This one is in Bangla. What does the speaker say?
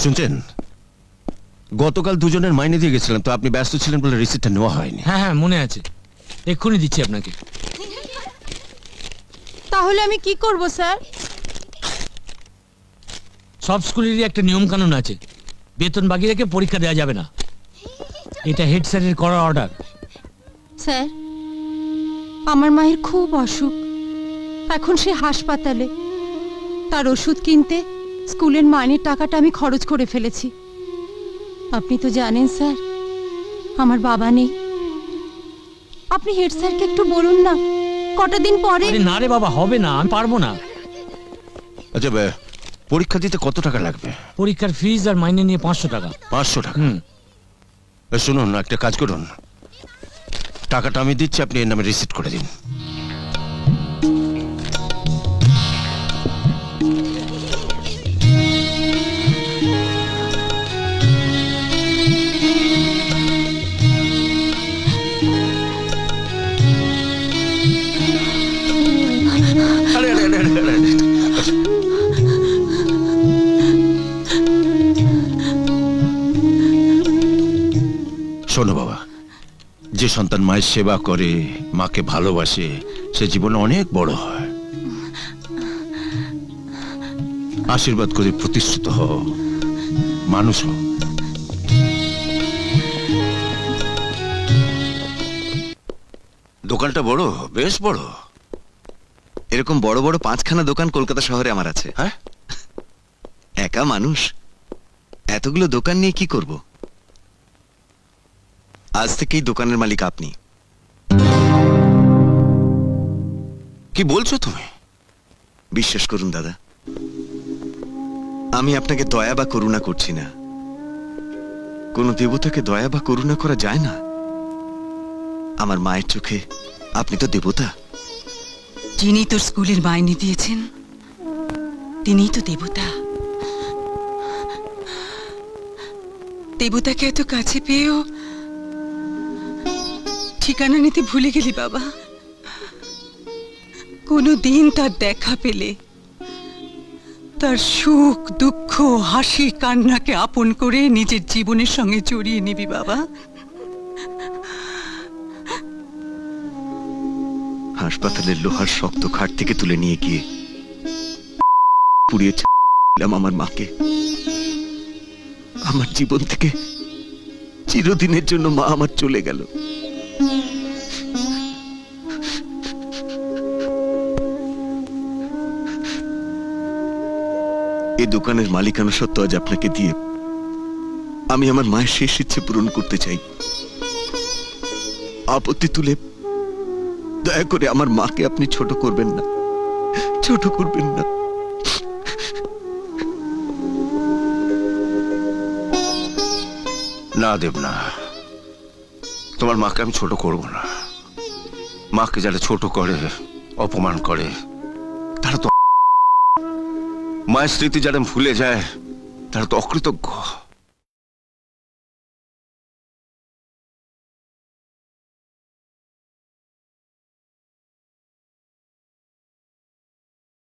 শুনছেন, গতকাল দুজনের মাইনে দিয়ে গেছিলাম, তো আপনি ব্যস্ত ছিলেন বলে রিসিপ্টটা নেওয়া হয়নি। হ্যাঁ হ্যাঁ মনে আছে, এক্ষুনি দিচ্ছি আপনাকে। তাহলে আমি কি করব স্যার? সব স্কুলেরই একটা নিয়ম কানুন আছে, বেতন বাকি রেখে পরীক্ষা দেওয়া যাবে না। এটা হেড স্যারের করা অর্ডার। স্যার, আমার মায়ের খুব অসুখ, এখন সে হাসপাতালে। তার ওষুধ কিনতে স্কুলের মাইনের টাকাটা আমি খরচ করে ফেলেছি। আপনি তো জানেন স্যার, আমার বাবা নেই। আপনি হেড স্যারকে একটু বলুন না, কটা দিন পরে। আরে না রে বাবা, হবে না, আমি পারবো না। আচ্ছা, পরীক্ষা দিতে কত টাকা লাগবে? পরীক্ষার ফিস আর মাইনে নিয়ে 500 টাকা। 500 টাকা? হুম। শুনুন, একটা কাজ করুন, টাকাটা আমি দিচ্ছি, আপনি এর নামে রিসিপ্ট করে দিন। আরে আরে আরে আরে আরে, আচ্ছা। শোনো বাবা, যে সন্তান মায়ের সেবা করে, মাকে ভালোবাসে, সে জীবনে অনেক বড় হয়। আশীর্বাদ করে প্রতিষ্ঠিত হও, মানুষ হও। দোকানটা বড়, বেশ বড়। এরকম বড় বড় 5খানা দোকান কলকাতা শহরে আমার আছে। হ্যাঁ, একা মানুষ, এতগুলো দোকান নিয়ে কি করব? আজ থেকেই দোকানের মালিক আপনি। কি বলছো তুমি? বিশ্বাস করুন দাদা, আমি আপনাকে দয়া বা করুণা করছি না। কোন দেবতাকে দয়া বা করুণা করা যায় না। আমার মায়ের চোখে আপনি তো দেবতা। যিনি তোর স্কুলের মাইনে দিয়েছেন তিনিই তো দেবতা। দেবতাকে এত কাছে পেয়েও ঠিকানা নিতে ভুলে গেলি বাবা। কোনো দিন তার দেখা পেলে তার সুখ দুঃখ হাসি কান্নাকে আপন করে নিজের জীবনের সঙ্গে জড়িয়ে নিবি বাবা। হাসপাতালের লোহার শক্ত খাট থেকে তুলে নিয়ে গিয়ে পুড়িয়ে দিলাম আমার মাকে। আমার জীবন থেকে চিরদিনের জন্য মা আমার চলে গেল। এই দোকানের মালিকানা সত্ত্ব আজ আপনাকে দিয়ে আমি আমার মায়ের শেষ ইচ্ছে পূরণ করতে চাই। আপত্তি তুলে দয়া করে আমার মাকে আপনি ছোট করবেন না, ছোট করবেন না। না দেব না, তোমার মাকে আমি ছোট করব না। মাকে যারা ছোট করে, অপমান করে, তারা তো, মায়ের স্মৃতি যারা ভুলে যায়, তারা তো অকৃতজ্ঞ।